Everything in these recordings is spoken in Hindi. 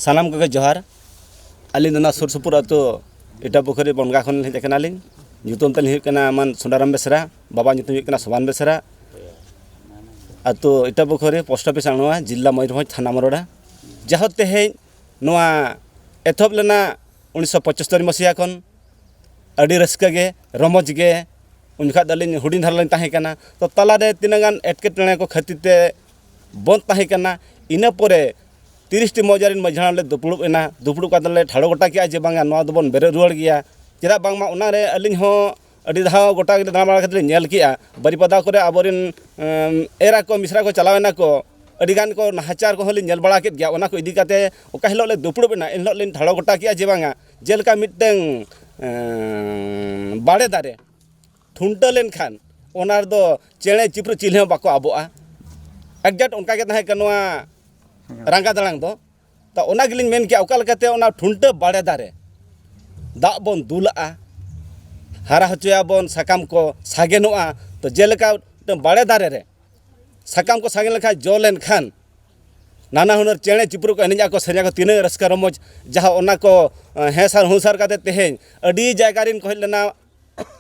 सानाम को जोहार अलिन सुर सुपुर अतो इटा पुखरी बनगा खन hedge कनालिन nyutum tan hiyuk kana man Sundaram Besra baba nyutum hiyuk kana Soban Besra ato ita bukhori post office anwa jilla Mayurbhanj thana Moroda jaho teheñ noa ethop lena 1975 masiha kon adi raska ge romoj ge unjukha dalin hudin dharlan tahe kana to talare tinagan etketone ko khatite bon tahe kana ina pore 30 ti mojarin majhanale dupulub ena dupulub kadale thado gota ki aje banga noa dobon bere ruar giya चेदा बांगमा उनारे अलिन हो अडी धाव गोटा दाना बाड़ा खातिर नेल किया बारीपदा करे आबोरिन एरा को मिश्रा को चलावेना को अडिगान को नाहाचार को हलि नेल बाड़ा केत गया ओना को इदी काते ओका हिलो ले दुपुड़ बेना इन हिलो लिन थाड़ो गोटा किया जे बांगा जेलका मिटeng बाड़े दारे थुंटा लेन खान ओनार दो चेणे चिप्र चिल्हे बाको आबोआ एक्जेक्ट उनका के ताहे कनवा रांगा दलांग दो ता ओना गिलिन मेन किया ओका लकाते ओना थुंटा बाड़े दारे दाग बन दुला हारा हचुया बन साकाम को सागेनोआ तो जेलका बाड़े दारे रे साकाम को सागेन लेखा जो लेन खान नाना हुनर चेणे चिपरू को एनिजा को सरिया को तीन रस्का रमोज जहाँ ओना को हेसार हुसार काते तेहेñ अडी जायगारिन को हेलना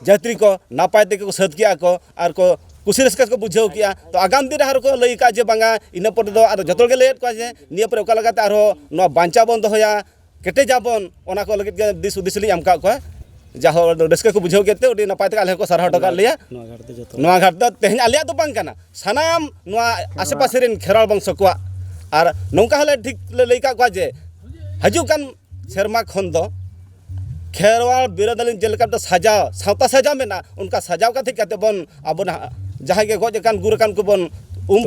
जात्री को नापाय ते को सद किया को आर को कुसी रस्का को बुझाव किया तो आगाम दिन हार को लई का जे बांगा इन पर दो आर जतोल के लेट को जे निया पर ओका लगाते आरो नो बांचा बन दोया केटे जाबन ओना को लगित के दिस उदिस लिया अमका को जाहो रस्का को बुझाव केते उडी नपाय ते आले को सरहा टका लिया नोआ घाट द तेहन आलिया तो बांग काना सानाम नोआ आसे पासे रेन खेराल बंग सकवा आर नोंका हले ठीक लइका को जे हजु कान शर्मा खन दो खेरवाल बिरादलिन जेलका तो सजाव सावता सजाव मेना उनका सजाव का ठीक काते बन अबन जहां के गोज कान गुर कान को बन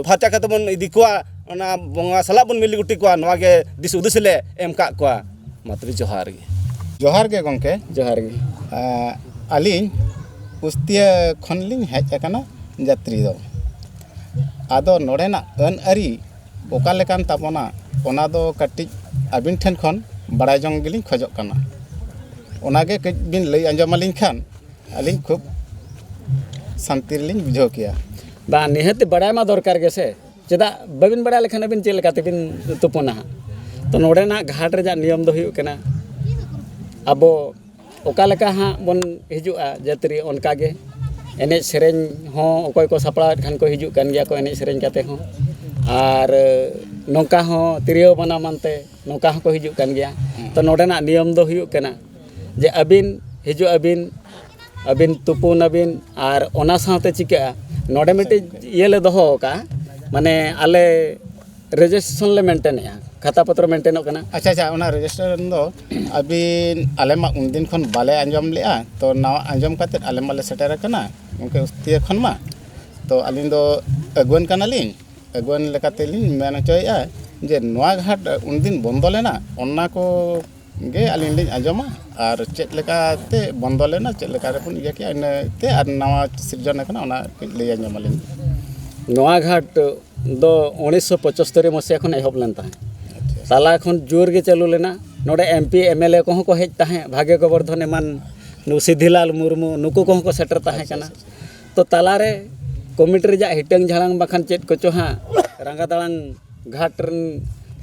फाचा काते बन इदी को ओना बंगा सला बन मिली गुटी को नोआ के दिस उदिस ले एमका को मातरी जोहार गे गंके जोहार गे अलिन उस्तिया खनलिन हेज अकना जात्री दो आदो नोडेना अन अरी ओका लेकान ताबोना ओना दो कटि अबिन ठेन खन बड़ाय जंग गिलिन खजक कना ओनागे कज बिन लई अंजमालिन खान अलिन खूब शांति लिन बुझो किया बा निहत बड़ाय मा दरकार गे से चेदा बबिन बड़ा लेखन बिन चेल काते बिन तुपना तो नोडेना घाट रे नियम दो हुयु कना अबो ओका लेका हां बन हिजुआ जात्री ओनका गे एने सेरेन हो ओकोय को सपड़ा खान को हिजु कान गया को एने सेरेन काते हो आर नोका हो तिरियो बना मानते नोका हो को हिजु कान गया तो नोडेना नियम दो हुयु कना जे अबिन हिजु अबिन तुपुन अबिन आर ओना साथे चिका नोडे मिटे ये ले दोहो का माने आले रजिस्ट्रेशन ले मेंटेन या खाता पत्र मेंटेन कना अच्छा अच्छा ओना रजिस्ट्रेशन दो अबिन आलेमा उन दिन खन बाले अंजम लेआ तो नावा अंजम काते आले माले सेटर कना उनके उस्तिया खन मा तो अलिन दो अगवन कनालिन अगवन लेकाते लिन मेन चोया जे नोआ घाट उन दिन बंद लेना ओना को गे अलिन लिन अंजमा और चेत लेकाते बंद लेना चेत लेका रे पुन इया के इनते आर नावा सिरजन कना ओना ले अंजमालिन नोआ घाट दो 1975 मसिया खन एहब लेन ताहे ताला खन जोर गे चालू लेना नोडे एमपी एमएलए को को हेज ताहे भाग्य गोवर्धन एमान नु सिद्धिलाल मुर्मू नुको को सेटर ताहे कना तो ताला रे कमिटी रे जा हिटंग झालांग बखान चेत को चो हां रंगा दालांग घाट रन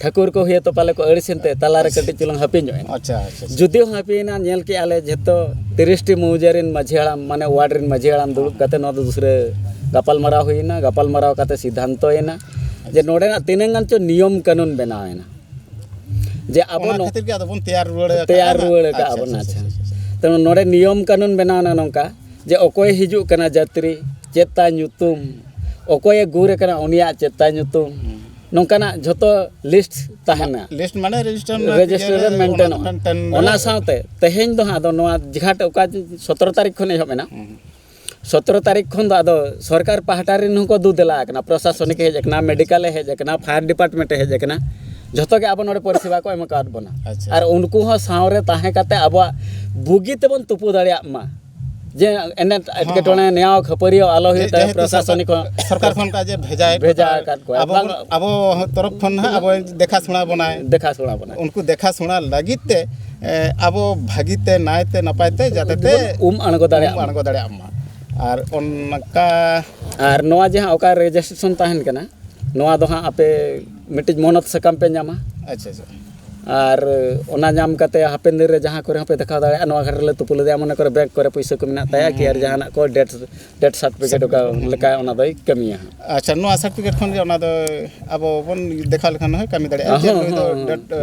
ठाकुर को हुए तो पाले को अड़िसेनते ताला रे कटि चुलंग हपिन जो अच्छा जुदी हपिना नेल के आले जेतो 30 टी मौजारिन माझियाम माने वार्ड रिन माझियाम दुड़ुब काते न दूसरे गपाल मराव होइना गपाल मराव काते सिद्धांत होइना जे नोडेना तिनंगान चो नियम कानून बनावेना जे अब खातिर के आदबन तैयार रुवाड़ का अब अच्छा तो नोडे नियम कानून बनावना नोंका जे ओकोय हिजु कना जात्री चेता ᱧᱩᱛᱩᱢ ओकोय गुरे कना उनिया चेता ᱧᱩᱛᱩᱢ नोंकाना जतो लिस्ट ताहना लिस्ट माने रजिस्टर मेंटेन ओना साथे तेहेñ दो हा दो नोआ जिघाट ओका 17 तारीख खने होमेना 17 तारीख खन दो सरकार पहाटा रिन को दु देला कना प्रशासनिक हेज कना मेडिकल हेज कना फायर डिपार्टमेंट हेज कना जतो के अब नोडे परिसेवा को एम कार्ड बना और उनको हो सावरे ताहे काते अब बुगी तेबन तुपु दाड़िया मा जे एने एटकेटोने न्याव खपरियो आलो हेता प्रशासनिक सरकार खन का जे भेजा कार्ड को अब तरफ खन अब देखा सुना बनाए उनको देखा सुना लगिते अब भागीते नायते नपायते जाते अणगो दाड़िया मा और उनका और नोआ जहां ओका रजिस्ट्रेशन ताहन कना नोआ दो हां आपे मिटिज मोनत सकाम पे जामा अच्छा अच्छा ᱟᱨ ᱚᱱᱟ ᱧᱟᱢ ᱠᱟᱛᱮ ᱦᱟᱯᱮᱱ ᱫᱤᱱ ᱨᱮ ᱡᱟᱦᱟᱸ ᱠᱚᱨᱮ ᱦᱚᱸᱯᱮ ᱫᱮᱠᱷᱟᱣ ᱫᱟᱲᱮᱭᱟᱜᱼᱟ ᱱᱚᱣᱟ ᱜᱷᱟᱴ ᱨᱮᱞᱮ ᱛᱩᱯᱩ ᱞᱮᱫᱮᱭᱟ ᱢᱚᱱᱮ ᱠᱚᱨᱮ ᱵᱮᱝᱠ ᱠᱚᱨᱮ ᱯᱩᱭᱥᱟᱹ ᱠᱚ ᱢᱮᱱᱟᱜ ᱛᱟᱭᱟ ᱠᱤ ᱟᱨ ᱡᱟᱦᱟᱱᱟᱜ ᱠᱚ ᱰᱮᱴ ᱥᱟᱨᱴᱤᱯᱷᱤᱠᱮᱴ ᱚᱠᱟ ᱞᱮᱠᱟ ᱚᱱᱟ ᱫᱚᱭ ᱠᱟᱹᱢᱤᱭᱟ ᱟᱪᱪᱷᱟ ᱱᱚᱣᱟ ᱥᱟᱨᱴᱤᱯᱷᱤᱠᱮᱴ ᱠᱷᱚᱱ ᱜᱮ ᱚᱱᱟ ᱫᱚ ᱟᱵᱚ ᱵᱚᱱ ᱫᱮᱠᱷᱟᱣ ᱞᱮᱠᱷᱟᱱ ᱦᱚᱸ ᱠᱟᱹᱢᱤ ᱫᱟᱲᱮᱭᱟᱜᱼᱟ ᱡᱮ ᱱᱩᱭ ᱫᱚ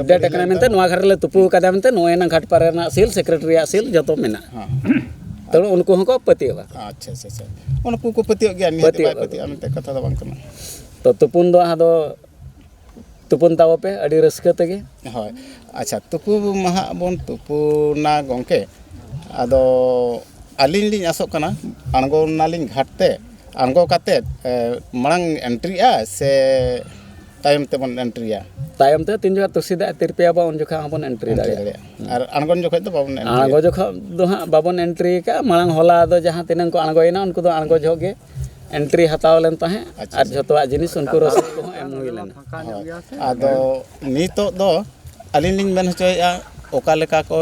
ᱰᱮᱴ ᱟᱠᱟᱱᱟ ᱢᱮᱱᱛᱮ ᱱᱚᱣᱟ ᱜᱷᱟᱴ ᱨᱮᱞᱮ ᱛᱩᱯᱩ ᱠᱟᱫᱟ ᱢᱮᱱᱛᱮ ᱱᱚᱜᱼᱚᱭ ᱱᱟ ᱜᱷᱟᱴ ᱯᱟᱨᱮ ᱨᱮᱱᱟᱜ ᱥᱤᱞ ᱥᱮᱠᱨᱮᱴᱟᱨᱤᱭᱟᱜ ᱥᱤᱞ ᱡᱚᱛᱚ ᱢᱮᱱᱟᱜᱼᱟ ᱛᱚ ᱩᱱᱠᱩ ᱦᱚᱸᱠᱚ ᱯᱟᱹᱛᱭᱟᱹᱣᱟ ᱟᱪᱪᱷᱟ ᱟᱪᱪᱷᱟ ᱟᱪᱪᱷᱟ ᱩᱱᱠᱩ ᱠᱚ ᱯᱟᱹᱛᱭᱟᱹᱜ ᱜᱮᱭᱟ ᱱᱤᱦᱟᱹᱛ ᱵᱟᱭ ᱯᱟᱹᱛᱭᱟᱹᱜᱼᱟ ᱢᱮᱱᱛᱮ ᱠᱟᱛᱷᱟ ᱫᱚ ᱵᱟᱝ ᱠᱟᱱᱟ ᱛᱚ ᱛᱩᱯᱩᱱ ᱫᱚ ᱟᱫᱚ ᱛᱩᱯᱩᱱ ᱛᱟᱵᱚ ᱯᱮ ᱟᱹᱰᱤ ᱨᱟᱹᱥᱠᱟᱹ ᱛᱮᱜᱮ ᱦᱳᱭ ᱟᱪᱪᱷᱟ ᱛᱩᱯᱩ ᱢᱟᱦᱟ ᱵᱚᱱ ᱛᱩᱯᱩᱱᱟ ᱜᱚᱢᱠᱮ ᱟᱫᱚ ᱟᱹᱞᱤᱧ ᱞᱤᱧ ᱟᱥᱚᱜ ᱠᱟᱱᱟ ᱟᱬᱜᱚᱱᱟᱞᱤᱧ ᱜᱷᱟᱴ te ᱟᱬᱜᱚ ᱠᱟᱛᱮᱫ ᱢᱟᱲᱟᱝ ᱮᱱᱴᱨᱤᱜᱼᱟ ᱥᱮ ᱛᱟᱭᱚᱢ ᱛᱮᱵᱚᱱ ᱮᱱᱴᱨᱤᱭᱟ ᱛᱟᱭᱚᱢ ᱛᱮ ᱛᱤᱱ ᱡᱚᱠᱷᱚᱱ ᱛᱩᱥᱤ ᱫᱟᱜ ᱛᱤᱨᱯᱤᱭᱟᱵᱚ ᱩᱱ ᱡᱚᱠᱷᱚᱱ ᱦᱚᱸᱵᱚᱱ ᱮᱱᱴᱨᱤ ᱫᱟᱲᱮᱭᱟᱜᱼᱟ ᱟᱨ ᱟᱬᱜᱚᱱ ᱡᱚᱠᱷᱚᱡ ᱫᱚ ᱵᱟᱵᱚᱱ ᱮᱱᱴᱨᱤᱭᱟ ᱟᱬᱜᱚ ᱡᱚᱠᱷᱚᱱ ᱫᱚ ᱦᱟᱸᱜ ᱵᱟᱵᱚᱱ ᱮᱱᱴᱨᱤ ᱠᱟᱜᱼᱟ ᱢᱟᱲᱟᱝ ᱦᱚᱞᱟ ᱫᱚ ᱡᱟᱦᱟᱸ ᱛᱤᱱᱟᱹᱜ ᱠᱚ ᱟᱬᱜᱚᱭᱮᱱᱟ ᱩᱱᱠᱩ ᱫᱚ ᱟᱬᱜᱚ ᱡᱚᱦᱚᱜ ᱜᱮ एंट्री हताव लेन ताहें और जतवाग जिनिस उनको रसीद को एम हुई लेना आदो नितो दो अलिन लिन मेन होचोया ओका लेका को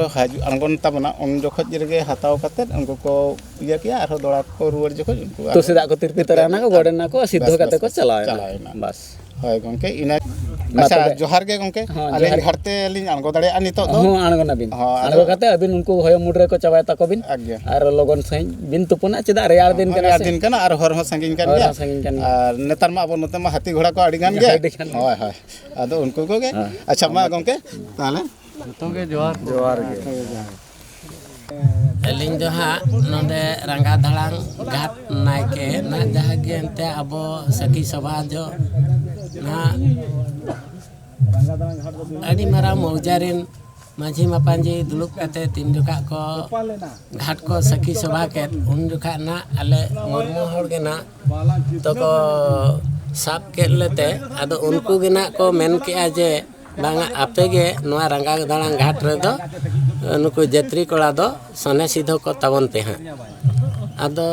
आंगन ताबना उन जोखत जरगे हताव कते उनको को इया किया और दोड़ा को रुवर जोखत उनको तो सीधा को तिरपी तराना को गोडना को सिद्धो कते को चलाएना बस হয় গংকে ইনা আচ্ছা জোহার গে গংকে আলিন ঘাটতে আলিন আনগো দাড়ে আর নিতো দো আনগো না বিন আনগো কাতে আবিন উनको হয় মুডরে को চাবায় তাকো বিন আর লগন সাই বিন তুপুনা চেদা রেয়ার দিন কানা আর হর হ সাঙ্গিন কান গया আর নেতার মা আবো নতে মা হাতি ঘোড়া को আড়ি গান গে হয় হয় আদো উनको को गे अच्छा मा গংকে তাহলে तो गे जोहार गे एलिंग जो हाँ नोडे रंगा धड़ांग घाट नायके ना जहाँ के अंते अबो सखी सभा जो ना अड़ी मरा मौजारिन माझी मापांजी दुलुक कते तीन जुका को घाट को सखी सभा के उन जुका ना अले मुर्मू हड़ के ना तो को साब के लेते अदो उनको के ना को मेन के आजे बांगा आपे गे नोआ रंगा धड़ांग घाट रे दो नुकु जत्री कोड़ा दो सने सीधो को तवन पे हैं अदो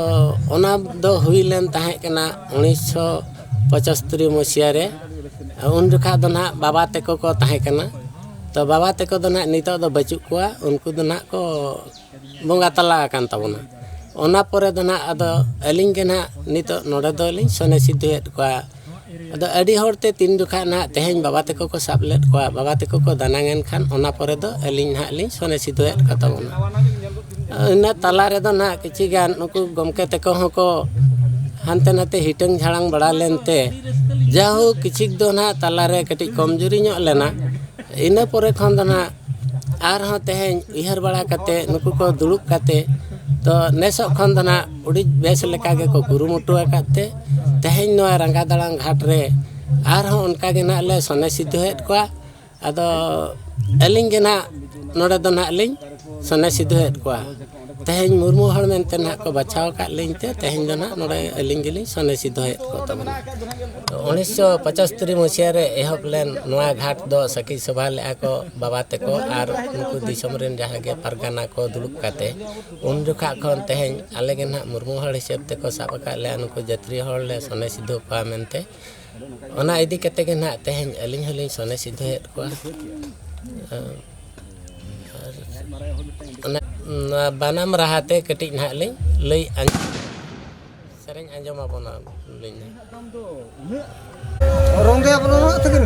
ओना दो हुई लेन ताहे केना 1975 मसिया रे उन जुखा दो ना बाबा तेको को ताहे केना तो बाबा तेको दो ना नितो दो बचु कोआ उनको दो ना को बोंगा तला कान तबना ओना परे दो ना अदो एलिंग के ना नितो नोडे दो लिंग सने सीधो हेट कोआ अदो अड़ी होरते तीन जुखा ना तेहेन बाबा तेको को साब लेट कोआ बाबा तेको को दानांगन खान ओना परे दो एलिंग ना लिंग सने सीधो हेट कतबना इना तला रे दो ना किछि गान नुकु गमके तेको हको हानते नाते हिटंग झाड़ांग बड़ा लेनते जाहो किछि दो ना तला रे कटि कमजोरी ᱧᱚᱜ लेना इना परे खन दो ना आर हो तेहेन इहर बड़ा कते नुकु को दुड़ुक कते तो नेसो खन दो ना उडी बेस लेका गे को कुरुमुटु आकाते तेहेन नो रंगा दड़ांग घाट रे आर हो उनका गे ना ले सने सिद्धो हेट को आदो एलिंग गे ना नोडे दो ना लिंग सने सिद्धो हेट को तेहेन मुर्मू हड़ मेनते ना को बचाव का लिंगते तेहेन दो ना नोडे एलिंग गे लिंग सने सिद्धो हेट को तबना 1975 मसिया रे एहब लेन नोआ घाट दो सखी सभा ले को बाबा तेको आर उनको दिसम रेन जहां गे परगाना को दुलुक काते उन जुखा खन तेहेन आले गे ना मुर्मू हड़ हिसाब तेको साब का ले उनको जत्री हड़ ले सने सिद्धो पा मेनते ओना इदी कते गे ना तेहेन एलिंग हलिंग सने सिद्धो हेट को बानाम रहाते कटिज ना लिंग लई सेरेंग आंजम आपना लिंग रोंगे अपनो तकिन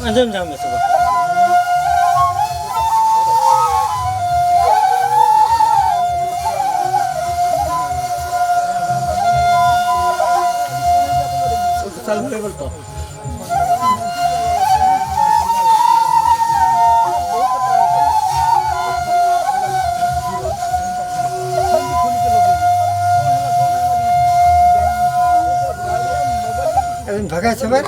ᱟᱸᱡᱚᱢ ᱧᱟᱢ ᱢᱮᱥᱮ ᱵᱟᱝ? Salve to. भगा सबर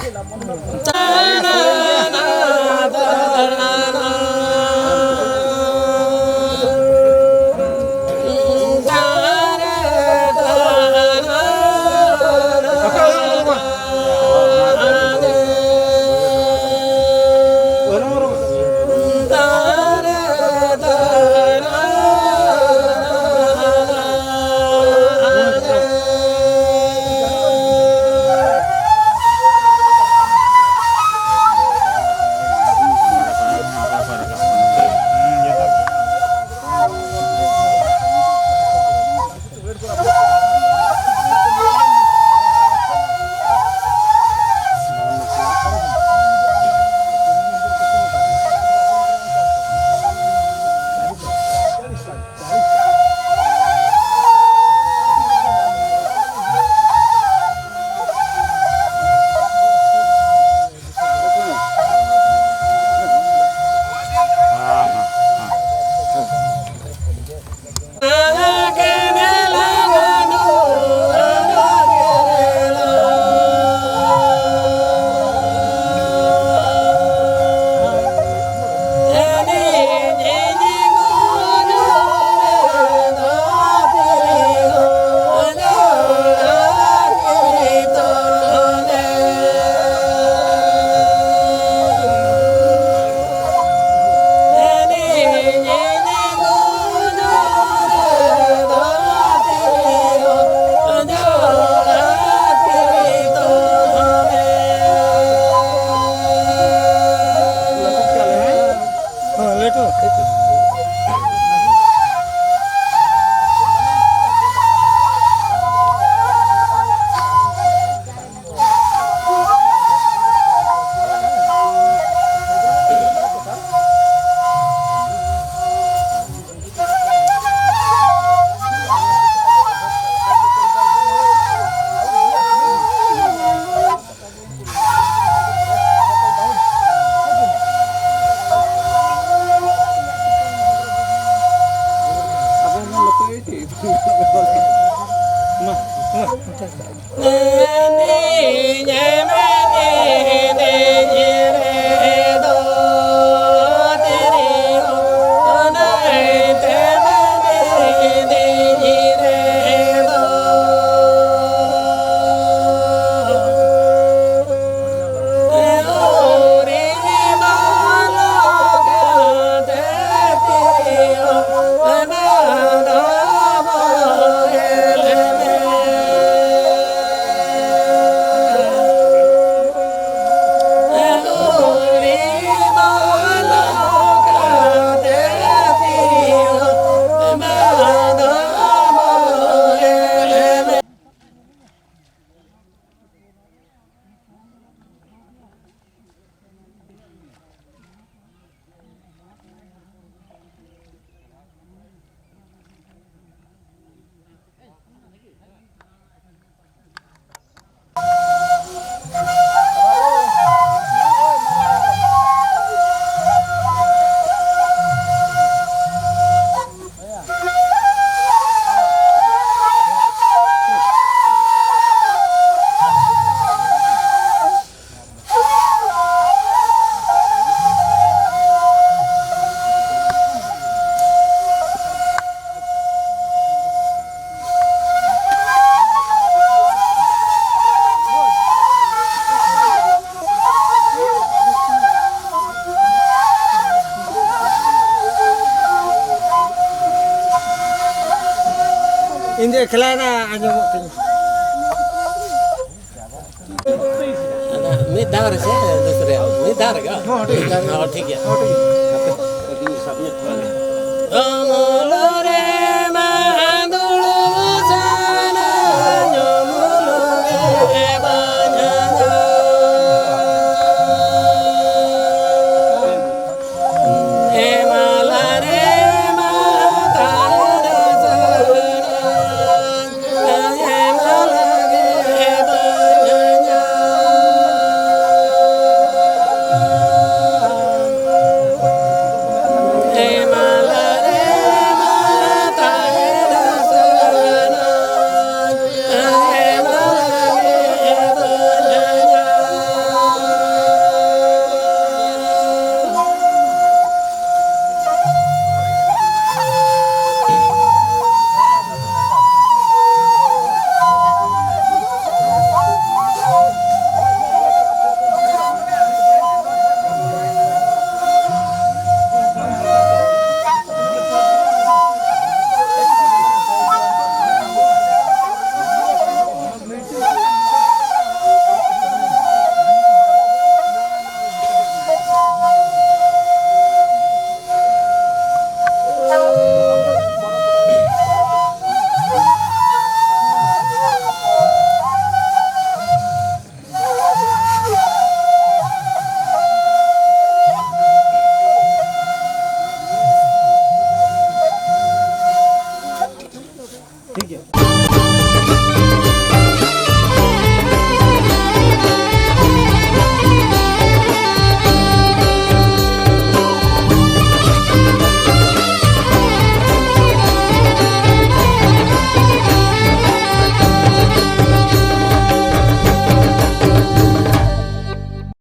ᱤᱧ ᱫᱚ ᱮᱠᱞᱟᱭᱱᱟ ᱟᱸᱡᱚᱢᱚᱜ ᱛᱤᱧ ᱢᱤᱫ ᱫᱷᱟᱣ ᱨᱮ ᱥᱮ ᱫᱩᱥᱨᱮ ᱢᱤᱫ ᱫᱷᱟᱣ ᱨᱮᱜᱮ ᱦᱚᱸ ᱴᱷᱤक ᱜᱮᱭᱟ ᱚᱢᱚᱞᱚᱨᱮ ᱢᱟᱫᱩᱲ ᱥᱟᱱᱟ ᱧᱚᱢᱩᱞᱩ ᱮ ᱵᱟᱧᱟ ᱦᱟᱸᱜ